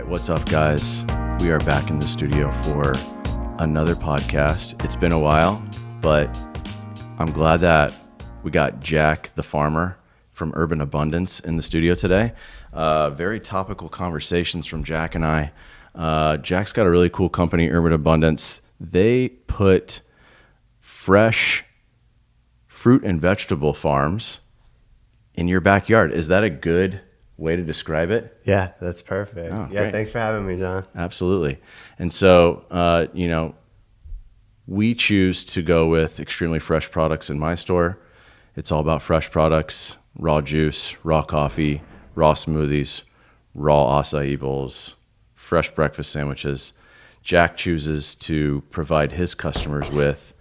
right, what's up, guys? We are back in the studio for another podcast. It's been a while, but I'm glad that we got Jack, the farmer from Urban Abundance, in the studio today. Very topical conversations from Jack and I. Jack's got a really cool company, Urban Abundance. They put fresh fruit and vegetable farms in your backyard. Is that a good way to describe it? Yeah, that's perfect. Oh, yeah, great. Thanks for having me, John. Absolutely. And so, we choose to go with extremely fresh products in my store. It's all about fresh products, raw juice, raw coffee, raw smoothies, raw acai bowls, fresh breakfast sandwiches. Jack chooses to provide his customers with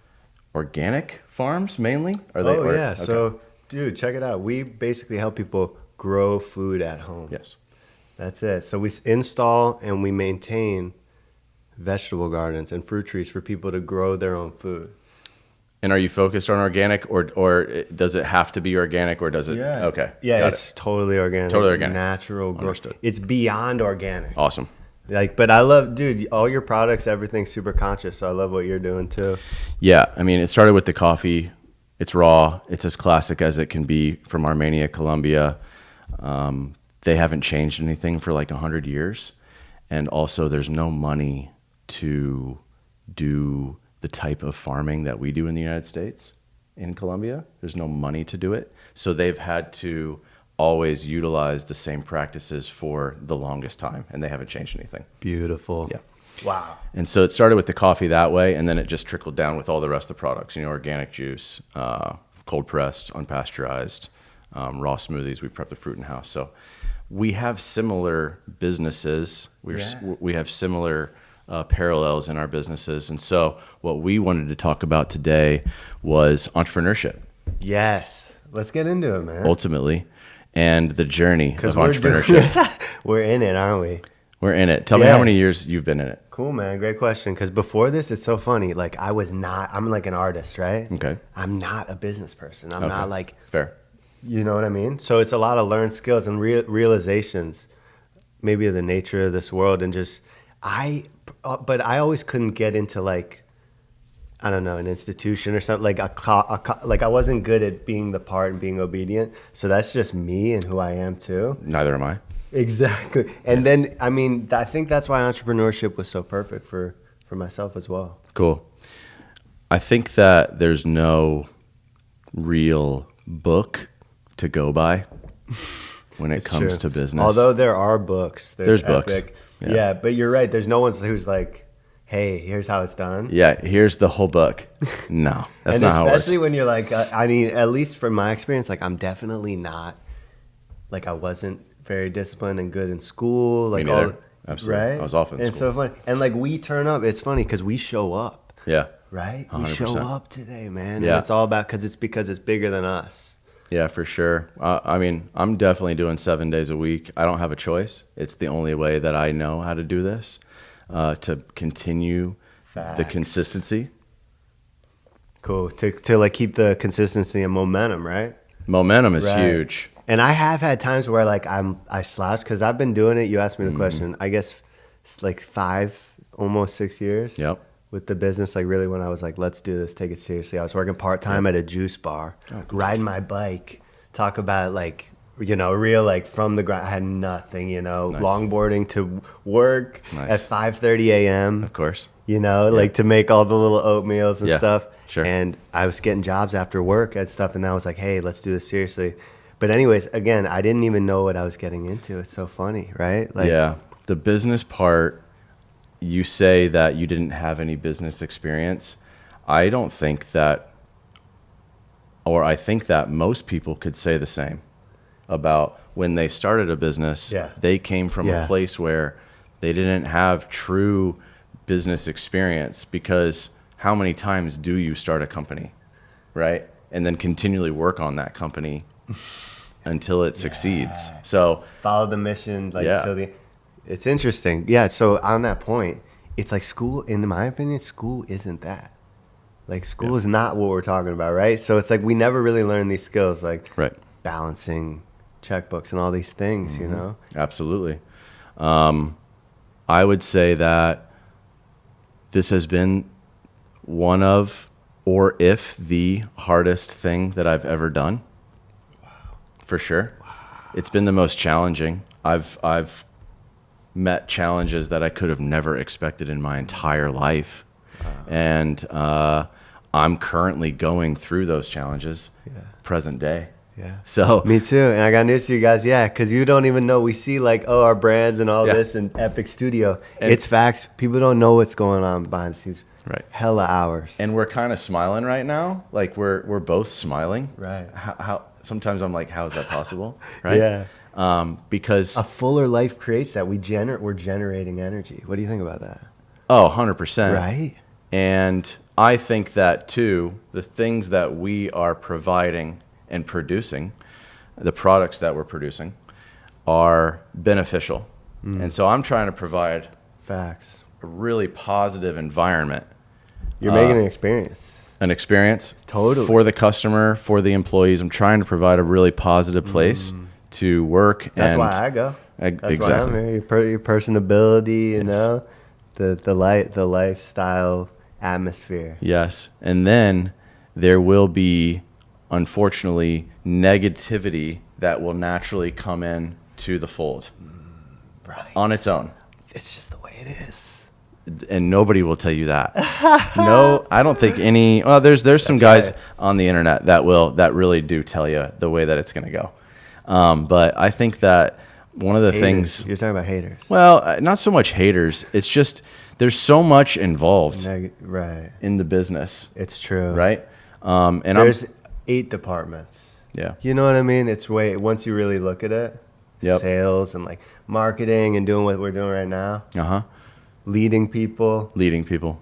organic farms mainly? Yeah. Okay. So, dude, check it out. We basically help people grow food at home. Yes. That's it. So we install and we maintain vegetable gardens and fruit trees for people to grow their own food. And are you focused on organic, or does it have to be organic, or does it? Yeah. Okay. Yeah, Got it's totally organic. Totally organic. Natural growth. Understood. It's beyond organic. Awesome. But I love, dude, all your products, everything's super conscious. So I love what you're doing too. Yeah. I mean, it started with the coffee. It's raw. It's as classic as it can be from Armenia, Colombia. They haven't changed anything for like 100 years. And also there's no money to do the type of farming that we do in the United States. In Colombia, there's no money to do it. So they've had to always utilize the same practices for the longest time, and they haven't changed anything. Beautiful. Yeah. Wow. And so it started with the coffee that way, and then it just trickled down with all the rest of the products, organic juice, cold pressed, unpasteurized, raw smoothies. We prep the fruit in house. So we have similar businesses. We have similar parallels in our businesses. And so what we wanted to talk about today was entrepreneurship. Yes. Let's get into it, man. Ultimately, and the journey of entrepreneurship. We're in it, aren't we? We're in it. Tell me how many years you've been in it. Cool, man. Great question. Because before this, it's so funny. Like, I'm like an artist, right? Okay. I'm not a business person. I'm not like, fair. You know what I mean? So it's a lot of learned skills and realizations, maybe of the nature of this world. And just, but I always couldn't get into like, I don't know, an institution or something. Like like I wasn't good at being the part and being obedient. So that's just me and who I am too. Neither am I. Exactly. And then, I mean, I think that's why entrepreneurship was so perfect for myself as well. Cool. I think that there's no real book to go by when it comes to business. Although there are books. There's books. Yeah, but you're right. There's no one who's like, hey, here's how it's done. Yeah, here's the whole book. No, that's not how it works. Especially when you're like, I mean, at least from my experience, like I'm definitely not, like I wasn't very disciplined and good in school. Like, me neither. Absolutely. Right? I was often in school. school. It's so funny. And like we turn up, it's funny because we show up. Yeah. Right? 100%. We show up today, man. Yeah. And it's all about, because it's bigger than us. Yeah, for sure. I mean, I'm definitely doing 7 days a week. I don't have a choice. It's the only way that I know how to do this, to continue the consistency. Cool. To like keep the consistency and momentum, right? Momentum is huge. And I have had times where like I slouch because I've been doing it. You asked me the question. I guess it's like 5, almost 6 years. Yep. With the business, like really when I was like, let's do this, take it seriously. I was working part-time at a juice bar, riding my bike, talk about like, real like from the ground. I had nothing, nice. Longboarding to work at 5:30 a.m. Of course. Like to make all the little oatmeals and stuff. Sure. And I was getting jobs after work and stuff. And I was like, hey, let's do this seriously. But anyways, again, I didn't even know what I was getting into. It's so funny, right? Like, yeah. The business part, you say that you didn't have any business experience. I don't think that, or I think that most people could say the same about when they started a business. Yeah. They came from a place where they didn't have true business experience, because how many times do you start a company, right? And then continually work on that company until it succeeds. So follow the mission, like until the. It's interesting. Yeah. So on that point, it's like school. In my opinion, school isn't that. Like school is not what we're talking about, right? So it's like we never really learn these skills, like balancing checkbooks and all these things, Absolutely. I would say that this has been one of, or if the hardest thing that I've ever done. Wow. For sure. Wow. It's been the most challenging. I've met challenges that I could have never expected in my entire life. Wow. And I'm currently going through those challenges, present day. Yeah. So me too. And I got news to you guys. Yeah. Cause you don't even know, we see like, oh, our brands and all this and Epic Studio. And it's facts. People don't know what's going on behind the scenes. Right. Hella hours. And we're kind of smiling right now. Like we're both smiling. Right. How sometimes I'm like, how is that possible? Right. Yeah. Because a fuller life creates that. We're generating energy. What do you think about that? Oh, 100%. Right. And I think that too, the things that we are providing and producing, the products that we're producing are beneficial. And so I'm trying to provide facts, a really positive environment. You're making an experience totally for the customer, for the employees. I'm trying to provide a really positive place to work. That's why I go. That's exactly. why I'm here. Your personability, you know, the lifestyle atmosphere. Yes. And then there will be, unfortunately, negativity that will naturally come in to the fold on its own. It's just the way it is. And nobody will tell you that. No, I don't think any. Well, there's some guys on the internet that really do tell you the way that it's going to go. But I think that one of the things you're talking about haters. Well, not so much haters. It's just there's so much involved in the business. It's true. Right. And there's 8 departments. Yeah. You know what I mean? It's once you really look at it, sales and like marketing and doing what we're doing right now. Leading people,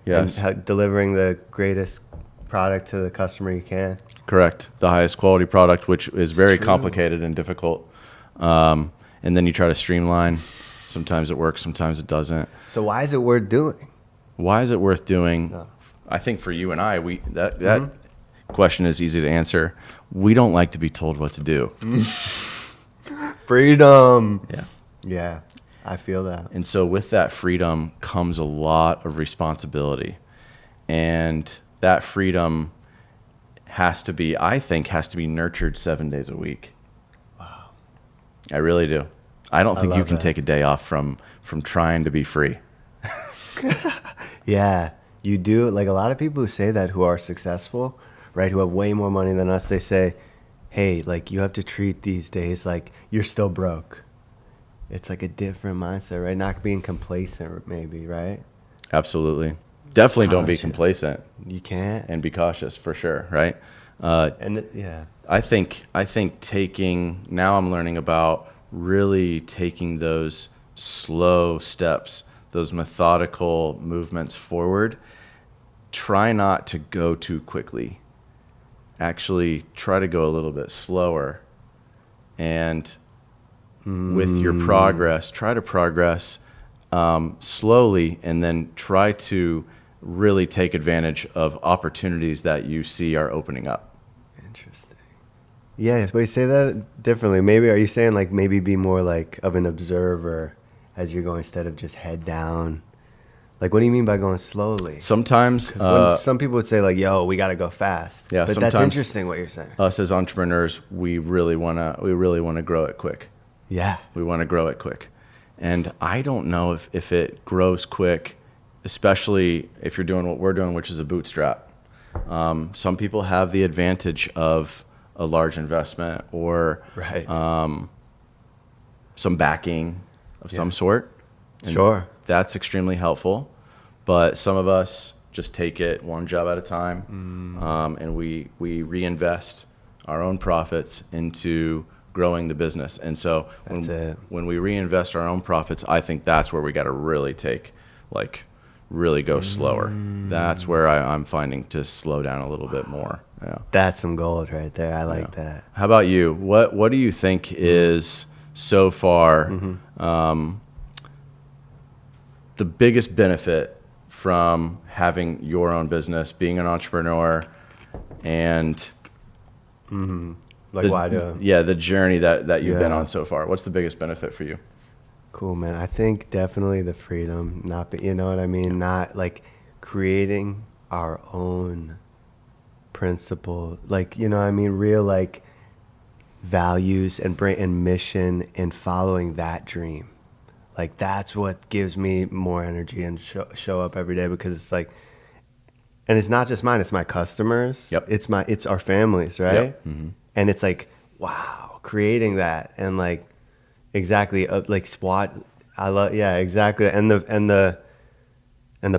yes. And delivering the greatest product to the customer you can. Correct. The highest quality product, which is very complicated and difficult. And then you try to streamline. Sometimes it works, sometimes it doesn't. So why is it worth doing? Why is it worth doing? No. I think for you and I, that question is easy to answer. We don't like to be told what to do. Freedom. Yeah. Yeah. I feel that. And so with that freedom comes a lot of responsibility. And that freedom I think has to be nurtured 7 days a week. Wow. I really do. I don't think you can take a day off from trying to be free. Yeah, you do. Like a lot of people who say that, who are successful, right, who have way more money than us, they say, hey, like you have to treat these days like you're still broke. It's like a different mindset, right? Not being complacent, maybe, right? Absolutely. Definitely don't be complacent. You can't. And be cautious, for sure, right? I think now I'm learning about really taking those slow steps, those methodical movements forward. Try not to go too quickly. Actually, try to go a little bit slower. And with your progress, try to progress slowly, and then try to really take advantage of opportunities that you see are opening up. Interesting. Yeah, but you say that differently. Maybe are you saying like maybe be more like of an observer as you're going instead of just head down? Like, what do you mean by going slowly? Sometimes some people would say like, "Yo, we got to go fast." Yeah, but that's interesting what you're saying. Us as entrepreneurs, we really wanna grow it quick. Yeah. We want to grow it quick. And I don't know if it grows quick, especially if you're doing what we're doing, which is a bootstrap. Some people have the advantage of a large investment or some backing of some sort. And sure. That's extremely helpful. But some of us just take it one job at a time, and we reinvest our own profits into growing the business. And so when we reinvest our own profits, I think that's where we got to really really go slower. That's where I'm finding to slow down a little bit more. Yeah. That's some gold right there. I like that. How about you? What do you think is so far the biggest benefit from having your own business, being an entrepreneur, and Like why do? Yeah, the journey that you've been on so far. What's the biggest benefit for you? Cool, man. I think definitely the freedom, you know what I mean? Not like creating our own principle, like, you know what I mean? Real like values and mission and following that dream. Like that's what gives me more energy and show up every day because it's like, and it's not just mine, it's my customers. Yep. It's our families, right? Yep. Mm-hmm. And it's like, wow, creating that and like, exactly, like SWAT. I love, yeah, exactly, and the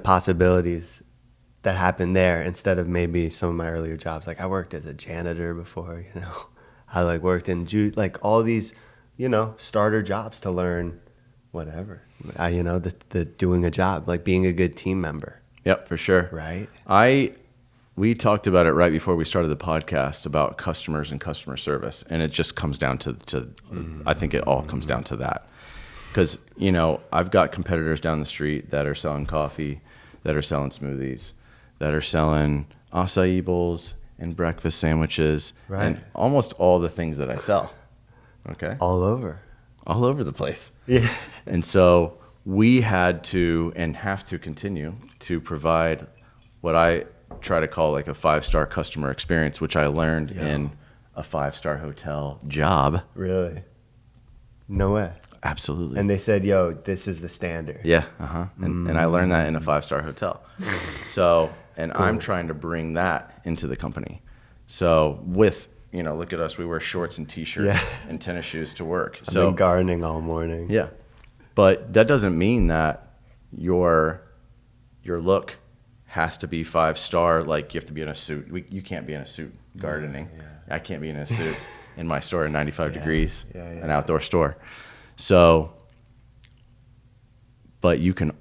possibilities that happen there instead of maybe some of my earlier jobs. Like I worked as a janitor before, you know. I like worked in like all these, you know, starter jobs to learn whatever. You know, the doing a job, like being a good team member. Yep, for sure. Right. We talked about it right before we started the podcast about customers and customer service. And it just comes down to I think it all comes down to that. Because, you know, I've got competitors down the street that are selling coffee, that are selling smoothies, that are selling açaí bowls and breakfast sandwiches, right, and almost all the things that I sell. Okay? All over the place. Yeah. And so we had to and have to continue to provide what I try to call like a 5-star customer experience, which I learned in a 5-star hotel job. Really? No way. Absolutely. And they said, yo, this is the standard. Yeah. Uh-huh. And I learned that in a 5-star hotel. So, and cool. I'm trying to bring that into the company. So with, you know, look at us, we wear shorts and t-shirts and tennis shoes to work. I've been gardening all morning. Yeah. But that doesn't mean that your look has to be 5-star. Like you have to be in a suit. You can't be in a suit gardening. Yeah. I can't be in a suit in my store at 95 degrees, an outdoor store. So, but you can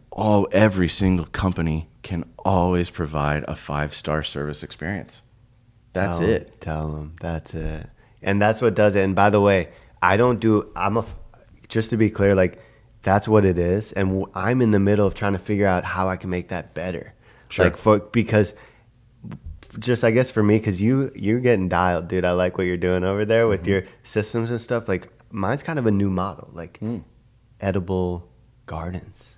every single company can always provide a 5-star service experience. That's it. Tell them that's it. And that's what does it. And by the way, just to be clear, like that's what it is. And I'm in the middle of trying to figure out how I can make that better. Sure. Because just, I guess for me, cause you're getting dialed, dude. I like what you're doing over there with your systems and stuff. Like mine's kind of a new model, like edible gardens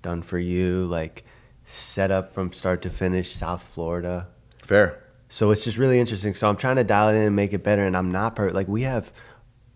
done for you, like set up from start to finish, South Florida. Fair. So it's just really interesting. So I'm trying to dial it in and make it better. And I'm not perfect. Like we have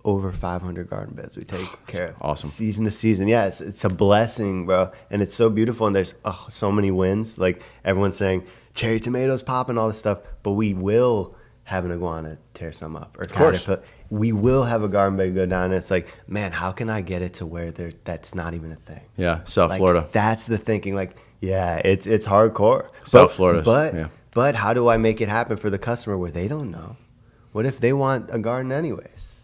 over 500 garden beds we take care of. Awesome. Season to season. Yeah, it's a blessing, bro. And it's so beautiful. And there's so many wins. Like everyone's saying cherry tomatoes popping, all this stuff. But we will have an iguana tear some up. Or of course. We will have a garden bed go down. And it's like, man, how can I get it to where that's not even a thing? Yeah, South Florida. That's the thinking. Like, yeah, it's hardcore. South Florida. But how do I make it happen for the customer where they don't know? What if they want a garden anyways?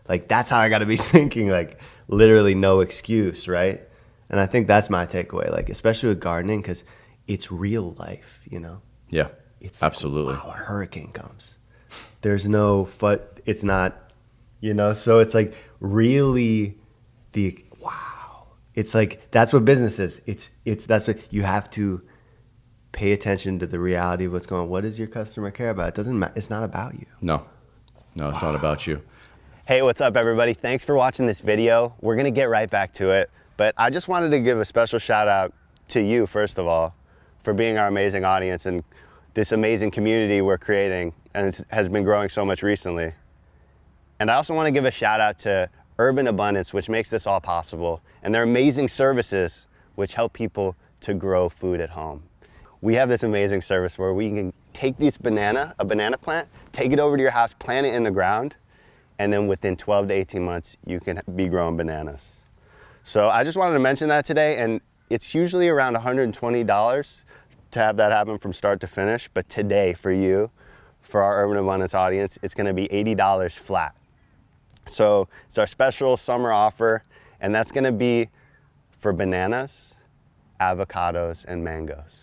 Like, that's how I got to be thinking, like, literally no excuse, right? And I think that's my takeaway, like, especially with gardening, because it's real life, you know? Yeah, it's absolutely. Like, wow, a hurricane comes. There's no, it's not, you know? So it's like really wow. It's like, that's what business is. That's what you have to pay attention to the reality of what's going on. What does your customer care about? It doesn't matter. It's not about you. No, it's not about you. Hey, what's up, everybody? Thanks for watching this video. We're going to get right back to it, but I just wanted to give a special shout out to you, first of all, for being our amazing audience and this amazing community we're creating, and it has been growing so much recently. And I also want to give a shout out to Urban Abundance, which makes this all possible, and their amazing services, which help people to grow food at home. We have this amazing service where we can take a banana plant, take it over to your house, plant it in the ground, and then within 12 to 18 months, you can be growing bananas. So I just wanted to mention that today, and it's usually around $120 to have that happen from start to finish, but today for you, for our Urban Abundance audience, it's gonna be $80 flat. So it's our special summer offer, and that's gonna be for bananas, avocados, and mangoes.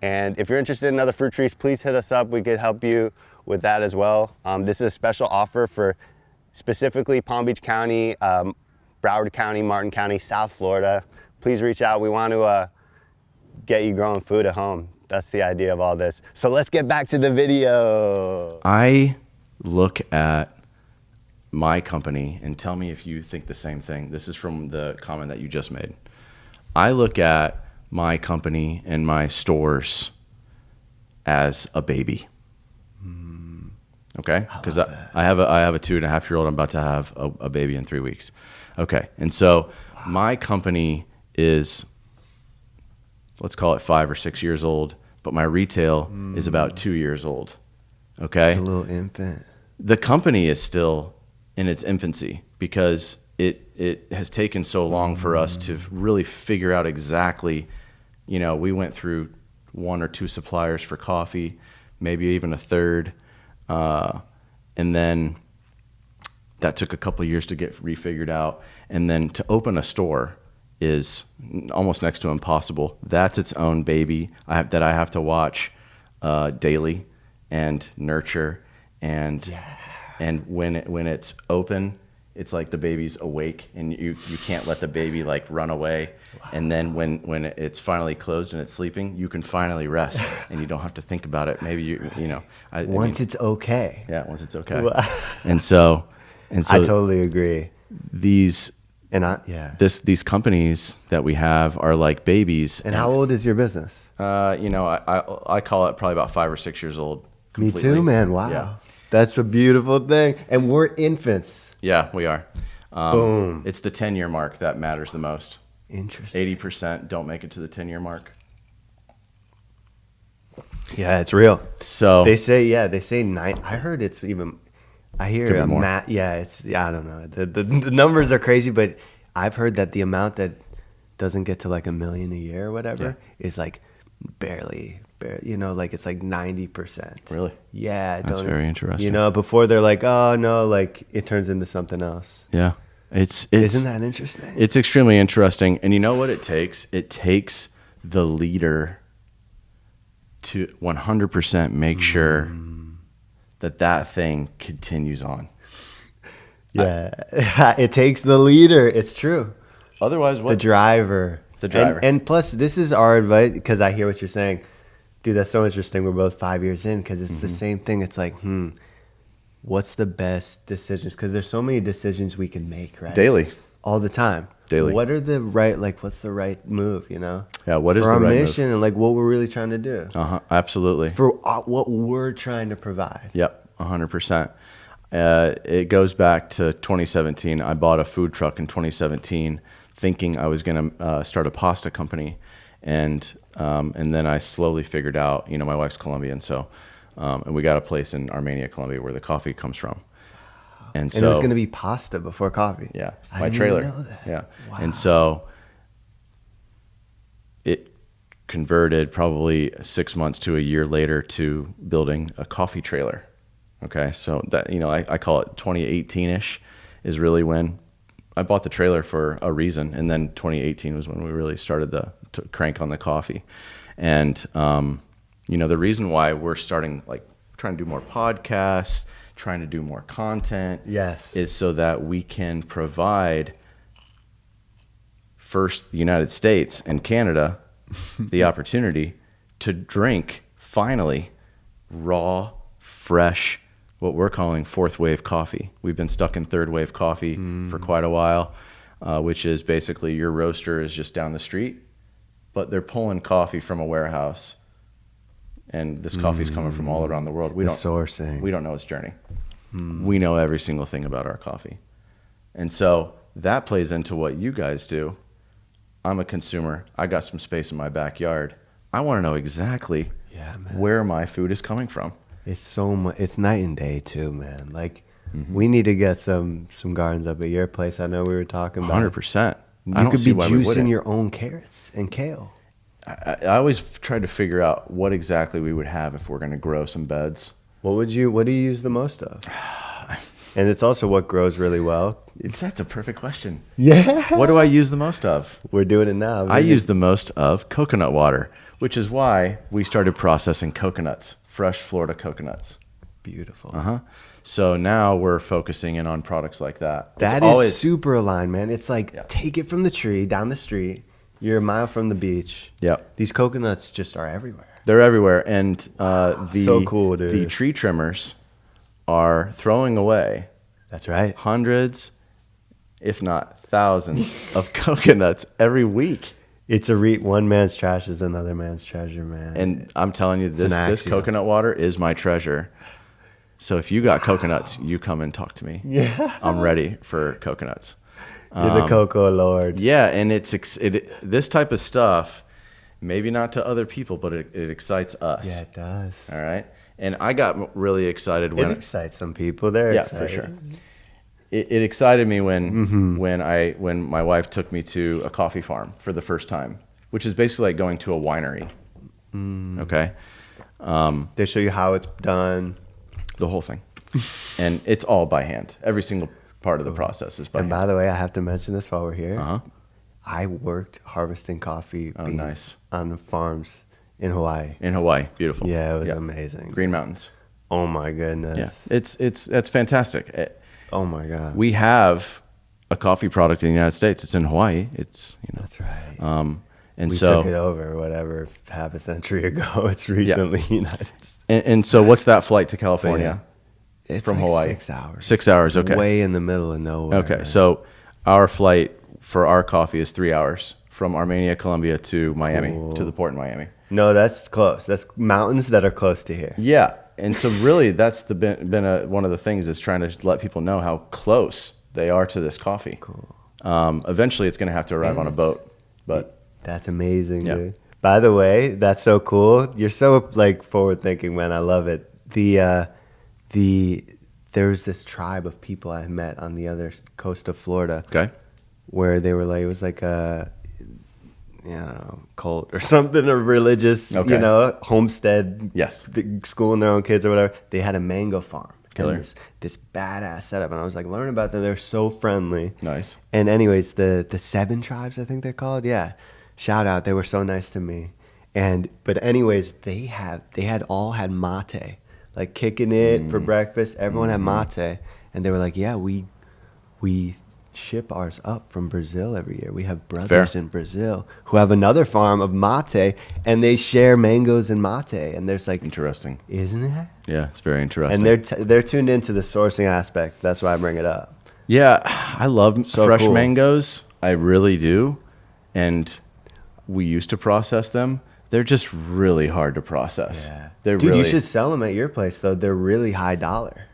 And if you're interested in other fruit trees, please hit us up. We could help you with that as well. This is a special offer for specifically Palm Beach County, Broward County, Martin County, South Florida. Please reach out. We want to get you growing food at home. That's the idea of all this. So let's get back to the video. I look at my company, and tell me if you think the same thing. This is from the comment that you just made. I look at my company and my stores as a baby. Okay, because I have a 2.5-year-old. I'm about to have a baby in 3 weeks. Okay, and so my company is, let's call it 5 or 6 years old, but my retail is about 2 years old. Okay, It's a little infant. The company is still in its infancy because it has taken so long for us to really figure out exactly, we went through 1 or 2 suppliers for coffee, maybe even a third. And then that took a couple of years to get refigured out. And then to open a store is almost next to impossible. That's its own baby that I have to watch daily and nurture. And when it's open, it's like the baby's awake, and you can't let the baby like run away. Wow. And then when it's finally closed and it's sleeping, you can finally rest, and you don't have to think about it. Maybe once it's okay. Yeah, once it's okay. Wow. And so I totally agree. These companies that we have are like babies. And how old is your business? I call it probably about 5 or 6 years old. Completely. Me too, man. Wow. Yeah. That's a beautiful thing. And we're infants. Yeah, we are. Boom. It's the 10-year mark that matters the most. Interesting. 80% don't make it to the 10-year mark. Yeah, it's real. So they say 9. I heard it's even. I hear a more. I don't know. The numbers are crazy, but I've heard that the amount that doesn't get to like $1 million a year or whatever is like barely, like it's like 90%. Really? Yeah. That's very interesting. Before they're like, oh no, like it turns into something else. Yeah. Isn't that interesting? It's extremely interesting. And you know what it takes? It takes the leader to 100% make sure that thing continues on. Yeah. It takes the leader. It's true. Otherwise, what? The driver. And plus, this is our advice, because I hear what you're saying. Dude, that's so interesting. We're both 5 years in, because it's the same thing. It's like, what's the best decisions? Because there's so many decisions we can make, right? Daily. All the time. Daily. What's the right move, Yeah, what is for the our right mission move? And like what we're really trying to do. Absolutely. For what we're trying to provide. Yep, 100%. It goes back to 2017. I bought a food truck in 2017 thinking I was going to start a pasta company. And then I slowly figured out, my wife's Colombian, so and we got a place in Armenia, Colombia, where the coffee comes from. And so it was going to be pasta before coffee. Yeah, I didn't even know that. Yeah, wow. And so it converted probably 6 months to a year later to building a coffee trailer. Okay, so that I call it 2018-ish is really when I bought the trailer for a reason, and then 2018 was when we really started to crank on the coffee. And the reason why we're starting trying to do more podcasts, trying to do more content, is so that we can provide first the United States and Canada the opportunity to drink finally raw, fresh, what we're calling fourth wave coffee. We've been stuck in third wave coffee for quite a while, which is basically your roaster is just down the street, but they're pulling coffee from a warehouse, and this coffee is coming from all around the world. We don't know its journey. We know every single thing about our coffee. And so that plays into what you guys do. I'm a consumer. I got some space in my backyard. I want to know exactly where my food is coming from. It's so much. It's night and day too, man. Like we need to get some gardens up at your place. I know we were talking about 100%. You could be juicing your own carrots and kale. I always tried to figure out what exactly we would have if we're going to grow some beds. What do you use the most of? And it's also what grows really well. That's a perfect question. Yeah. What do I use the most of? We're doing it now. I use the most of coconut water, which is why we started processing coconuts, fresh Florida coconuts. Beautiful. So now we're focusing in on products like that. That is super aligned, man. It's like take it from the tree down the street. You're a mile from the beach. Yep. These coconuts just are everywhere. They're everywhere. And so cool, dude. The tree trimmers are throwing away That's right. Hundreds, if not thousands, of coconuts every week. It's one man's trash is another man's treasure, man. And I'm telling you, this axiom. coconut water is my treasure. So if you got coconuts, you come and talk to me. Yeah. I'm ready for coconuts. You're the cocoa lord. Yeah, and this type of stuff, maybe not to other people, but it excites us. Yeah, it does. All right. And I got really excited when It excites some people. They're excited. for sure. It excited me when my wife took me to a coffee farm for the first time, which is basically like going to a winery. Okay. They show you how it's done. The whole thing. And it's all by hand. Every single part of the process is by And hand. by the way, I have to mention this while we're here. Uh-huh. I worked harvesting coffee beans nice. on the farms in Hawaii. In Hawaii. Beautiful. Yeah, it was amazing. Green Mountains. Oh my goodness. Yeah. That's fantastic. Oh my God. We have a coffee product in the United States. It's in Hawaii. It's, That's right. and We so took it over, whatever, half a century ago. It's recently United States. and so what's that flight to California? It's From like Hawaii. 6 hours. 6 hours. Okay. Way in the middle of nowhere. Okay. man. So our flight for our coffee is 3 hours from Armenia, Colombia to Miami, Cool. to the port in Miami. No, that's close. That's mountains that are close to here. Yeah. And so really that's been one of the things is trying to let people know how close they are to this coffee. Cool. Eventually it's going to have to arrive And on a it's- boat, but That's amazing, Yeah. dude. By the way, that's so cool. You're so like forward thinking, man. I love it. There was this tribe of people I met on the other coast of Florida okay. where they were like, it was like a cult or something, or religious, Okay. homestead, Yes. schooling their own kids or whatever. They had a mango farm. Killer. And this badass setup. And I was like, learn about them. They're so friendly. Nice. And anyways, the 7 tribes, I think they're called. Yeah. Shout out. They were so nice to me. But anyways, they all had mate, like kicking it for breakfast. Everyone had mate. And they were like, yeah, we ship ours up from Brazil every year. We have brothers Fair. in Brazil who have another farm of mate, and they share mangoes and mate. And there's like, Interesting. isn't it? Yeah, it's very interesting. And they're tuned into the sourcing aspect. That's why I bring it up. Yeah, I love So fresh cool. mangoes. I really do. And we used to process them. They're just really hard to process. They're Dude, really, you should sell them at your place though. They're really high dollar.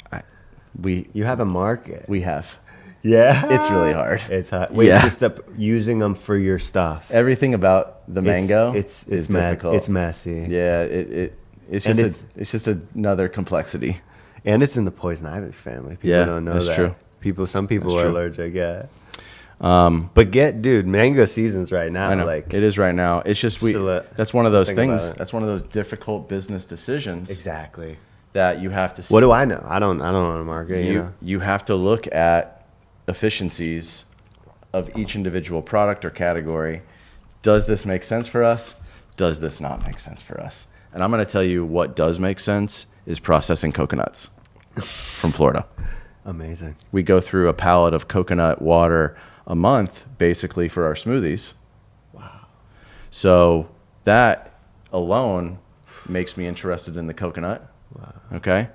we You have a market. have. Yeah, It's really hard. It's hard. Wait, Yeah. just using them for your stuff. Everything about the mango It's is difficult. It's messy. Yeah, it's And just it's just another complexity. And it's in the poison ivy family. People Yeah, don't know that's that. true. Some people That's are true. allergic. Yeah. But dude, mango season's right now. I know Like it is right now. It's just that's one of those think about things. it. That's one of those difficult business decisions exactly. that you have to. What do I know? I don't own a market. You know. You have to look at efficiencies of each individual product or category. Does this make sense for us? Does this not make sense for us? And I'm going to tell you what does make sense is processing coconuts from Florida. Amazing. We go through a pallet of coconut water a month, basically, for our smoothies. Wow. So that alone makes me interested in the coconut. Wow. Okay?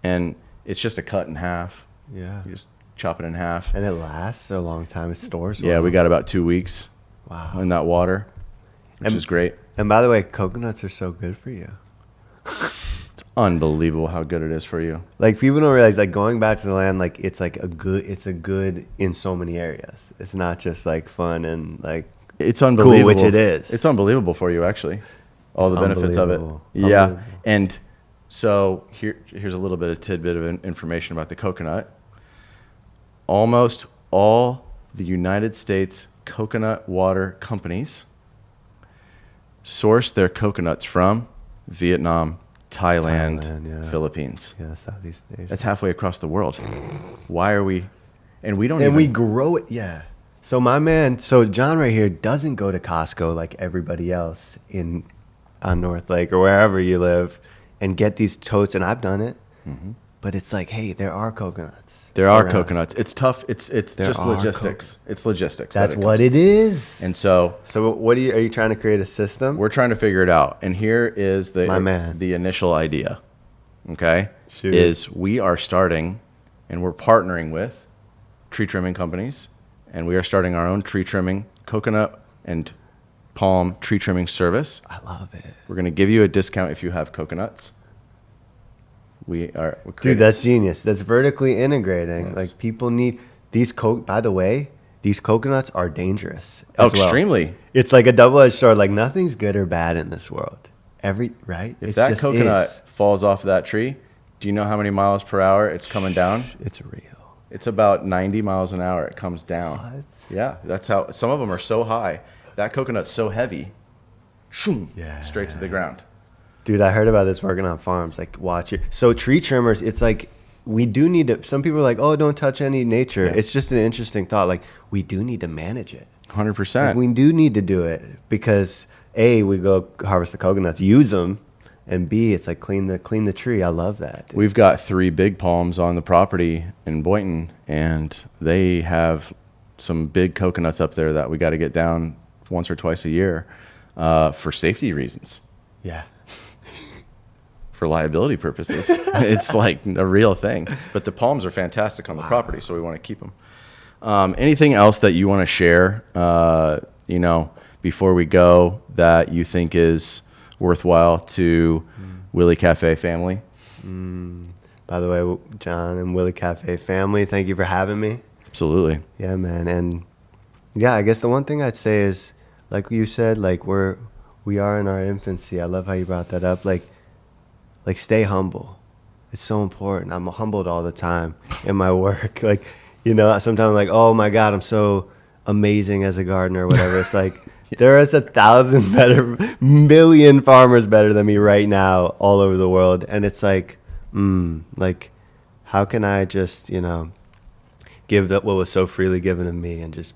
And it's just a cut in half. Yeah. You just chop it in half. And it lasts a long time. It stores. Yeah, well. we got about 2 weeks Wow. in that water, which is great. And by the way, coconuts are so good for you. It's unbelievable how good it is for you. Like people don't realize, like going back to the land, like it's a good in so many areas. It's not just like fun and like It's unbelievable. which it is. It's unbelievable for you, actually. All the benefits of it. unbelievable. Yeah. Unbelievable. And so here's a little bit of tidbit of information about the coconut. Almost all the United States coconut water companies source their coconuts from Vietnam, Thailand, Thailand, yeah. Philippines. Yeah, Southeast Asia. That's halfway across the world. Why are we? And we don't And even. we grow it. Yeah. So John right here doesn't go to Costco like everybody else on North Lake or wherever you live and get these totes. And I've done it. Mm-hmm. But it's like, hey, there are coconuts. There are around. coconuts. It's tough. It's There just are logistics. It's logistics. That's that it what comes. it is. And so So are you trying to create a system? we're trying to figure it out. And here is My man. the initial idea. Okay, Shoot. is we are starting and we're partnering with tree trimming companies, and we are starting our own tree trimming, coconut and palm tree trimming service. I love it. We're going to give you a discount if you have coconuts. We're Dude, creating- that's genius. That's vertically integrating. Yes. Like people need these by the way, these coconuts are dangerous. Oh, as well. extremely. It's like a double-edged sword. Like nothing's good or bad in this world. Right? If It's that just coconut is. falls off of that tree, do you know how many miles per hour it's coming down? It's real. It's about 90 miles an hour. It comes down. What? Yeah, that's how. Some of them are so high. That coconut's so heavy, shoom, Yeah. straight to the ground. Dude, I heard about this working on farms. Like, watch it. So tree trimmers, it's like we do need to. Some people are like, "Oh, don't touch any nature." Yeah. It's just an interesting thought. Like, we do need to manage it. 100%. Like, we do need to do it because A, we go harvest the coconuts, use them, and B, it's like clean the tree. I love that. Dude. We've got 3 big palms on the property in Boynton, and they have some big coconuts up there that we got to get down once or twice a year for safety reasons, Yeah. for liability purposes. It's like a real thing. But the palms are fantastic on the property, so we want to keep them. Anything else that you want to share, before we go that you think is worthwhile to Willy Cafe family? By the way, John and Willy Cafe family, thank you for having me. Absolutely. Yeah, man. And yeah, I guess the one thing I'd say is, like you said, like we are in our infancy. I love how you brought that up. Like stay humble. It's so important. I'm humbled all the time in my work. Like, sometimes I'm like, oh my God, I'm so amazing as a gardener or whatever. It's like, there is 1,000 better, million farmers better than me right now all over the world. And it's like, like, how can I just, give that what was so freely given to me and just,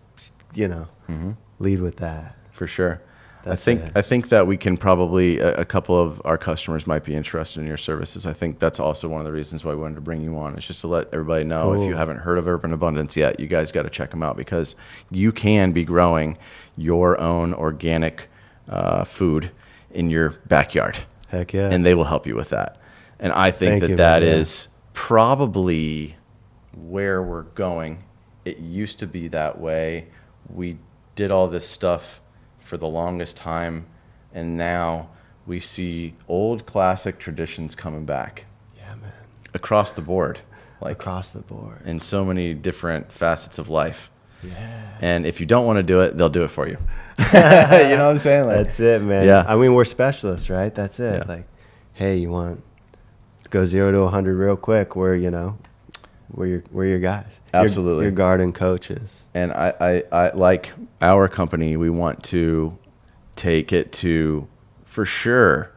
lead with that. For sure. That's I it. think that we can probably, a couple of our customers might be interested in your services. I think that's also one of the reasons why we wanted to bring you on. It's just to let everybody know, if you Cool. haven't heard of Urban Abundance yet, you guys got to check them out, because you can be growing your own organic food in your backyard, Heck yeah. and they will help you with that. And I think Thank you, that man. Yeah. is probably where we're going. It used to be that way. We did all this stuff for the longest time, and now we see old classic traditions coming back Yeah, man. across the board, like Across the board. in so many different facets of life. Yeah. And if you don't want to do it, they'll do it for you. You know what I'm saying? Like, That's it, man. Yeah. I mean, we're specialists, right? That's it. Yeah. Like, hey, you want to go 0 to 100 real quick? We're your guys. Absolutely. Your garden coaches. And I like our company, we want to take it to, for sure,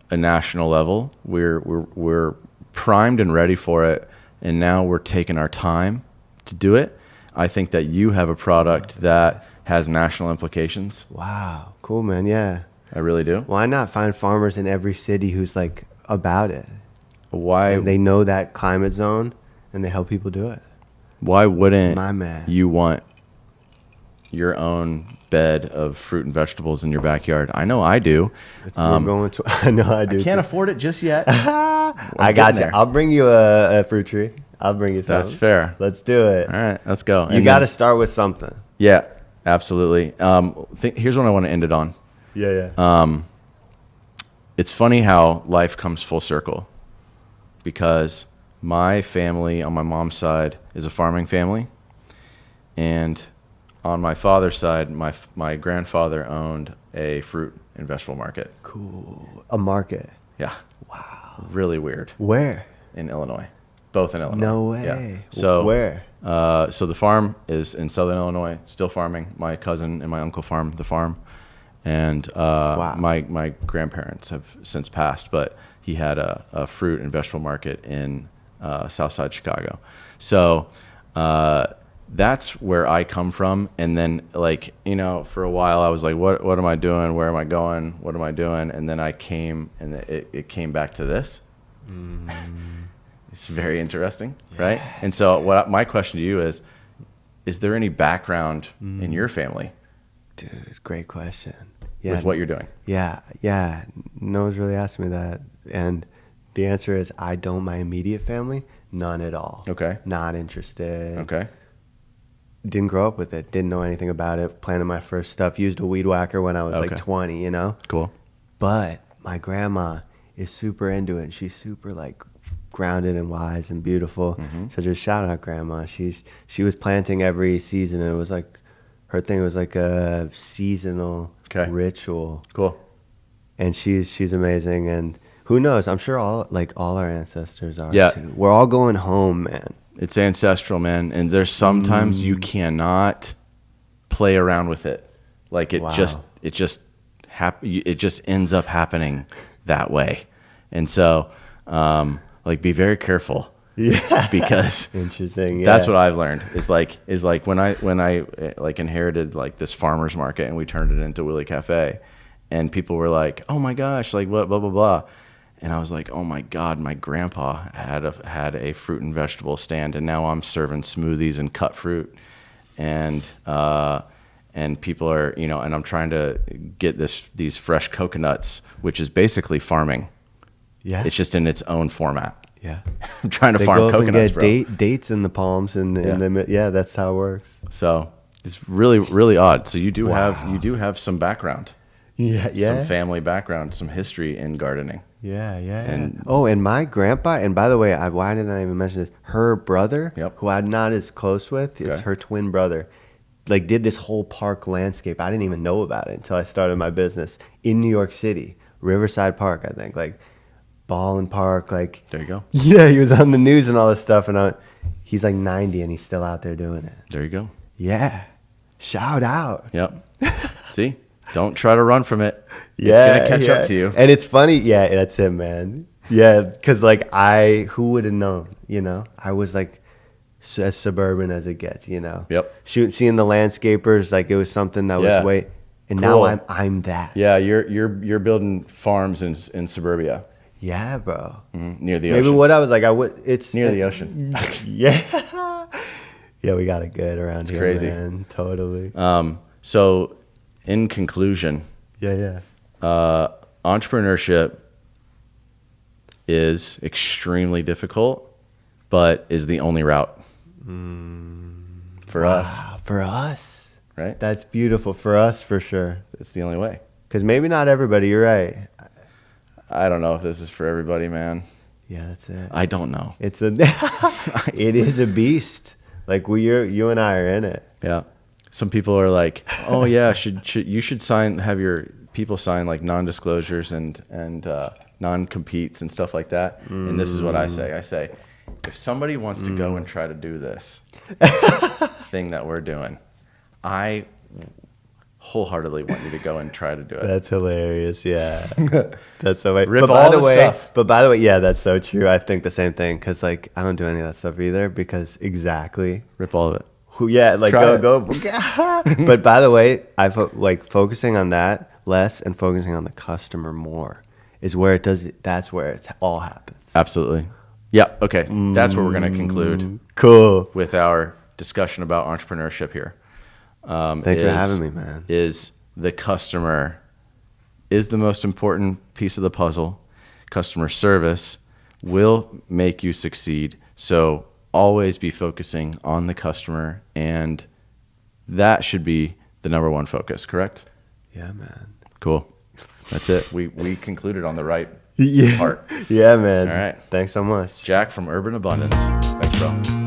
a national level. We're primed and ready for it, and now we're taking our time to do it. I think that you have a product that has national implications. Wow. Cool, man. Yeah. I really do. Why not find farmers in every city who's like about it? Why And they know that climate zone and they help people do it. wouldn't My man. you want your own bed of fruit and vegetables in your backyard? I know I do. We're going to. I know I do. I can't too. afford it just yet. I got you. there. I'll bring you a fruit tree. I'll bring you some. That's fair. Let's do it. All right, let's go. You And got to then- start with something. Yeah, absolutely. Here's what I want to end it on. Yeah. It's funny how life comes full circle, because my family on my mom's side is a farming family, and on my father's side, my grandfather owned a fruit and vegetable market. Cool. A market. Yeah. Wow. Really weird. Where? In Illinois. Both in Illinois. No way. Yeah. So Where? So the farm is in Southern Illinois, still farming. My cousin and my uncle farm the farm, and my grandparents have since passed, but he had a fruit and vegetable market in Southside Chicago. So that's where I come from. And then, like, for a while I was like, what am I doing? Where am I going? What am I doing? And then I came, and it came back to this. It's very interesting, right? And so my question to you is there any background in your family Dude, great question. with what you're doing? Yeah. No one's really asked me that. And the answer is I don't. My immediate family, none at all. Okay. Not interested. Okay. Didn't grow up with it. Didn't know anything about it. Planted my first stuff. Used a weed whacker when I was Okay. like 20, you know? Cool. But my grandma is super into it. And she's super like grounded and wise and beautiful. Mm-hmm. So just shout out grandma. She was planting every season, and it was like her thing was like a seasonal Okay. ritual. Cool. And she's amazing. And who knows? I'm sure all our ancestors are Yeah. too. We're all going home, man. It's ancestral, man. And there's sometimes you cannot play around with it. Like it Wow. it just ends up happening that way. And so, like, be very careful. Yeah. Because Interesting. Yeah. that's what I've learned is like when I like inherited like this farmer's market and we turned it into Willy Cafe, and people were like, oh my gosh, like what, blah, blah, blah. And I was like, oh my God, my grandpa had a fruit and vegetable stand, and now I'm serving smoothies and cut fruit. And people are, and I'm trying to get these fresh coconuts, which is basically farming. Yeah. It's just in its own format. Yeah. I'm trying to They farm go up coconuts, and bro. get dates in the palms and yeah, that's how it works. So it's really, really odd. So you do Wow. have some background, Yeah, some family background, some history in gardening. Yeah. And- and my grandpa, and by the way, why didn't I even mention this? Her brother, Yep. who I'm not as close with, is Okay. her twin brother. Like did this whole park landscape. I didn't even know about it until I started my business in New York City, Riverside Park, I think, like Ballin Park, like. There you go. Yeah, he was on the news and all this stuff, and he's like 90 and he's still out there doing it. There you go. Yeah, shout out. Yep. See, don't try to run from it. Yeah, It's gonna catch up to you. And it's funny. Yeah, that's it, man. Yeah, because like who would have known? I was like as suburban as it gets. Yep. Seeing the landscapers, like it was something that Yeah. was way. And Cool. now I'm that. Yeah, you're building farms in suburbia. Yeah, bro. Near the Maybe ocean. what I was like, it's Near the ocean. Yeah. Yeah, we got it good around here, crazy. man. Totally. So, in conclusion, Yeah. entrepreneurship is extremely difficult, but is the only route for us, Wow, for us. right? That's beautiful for us, for sure. It's the only way. Because maybe not everybody. You're right. I don't know if this is for everybody, man. Yeah, that's it. I don't know. It is a beast. Like you and I are in it. Yeah. Some people are like, "Oh yeah, you should have your people sign like non-disclosures and non-competes and stuff like that." And this is what I say. I say, if somebody wants to go and try to do this thing that we're doing, I wholeheartedly want you to go and try to do it. That's hilarious. Yeah, that's so right. Rip But all the stuff. by the way, yeah, that's so true. I think the same thing because like I don't do any of that stuff either because exactly. Rip all of it. Like Try go. But by the way, like focusing on that less and focusing on the customer more is where it does. That's where it all happens. Absolutely. Yeah. Okay. That's where we're going to conclude Cool. with our discussion about entrepreneurship here. Thanks for having me, man. Is the customer is the most important piece of the puzzle. Customer service will make you succeed. So always be focusing on the customer, and that should be the number one focus, correct? Yeah, man. Cool. That's it. We concluded on the right Yeah. part. Yeah, man. All right. Thanks so much. Jack from Urban Abundance. Thanks, bro.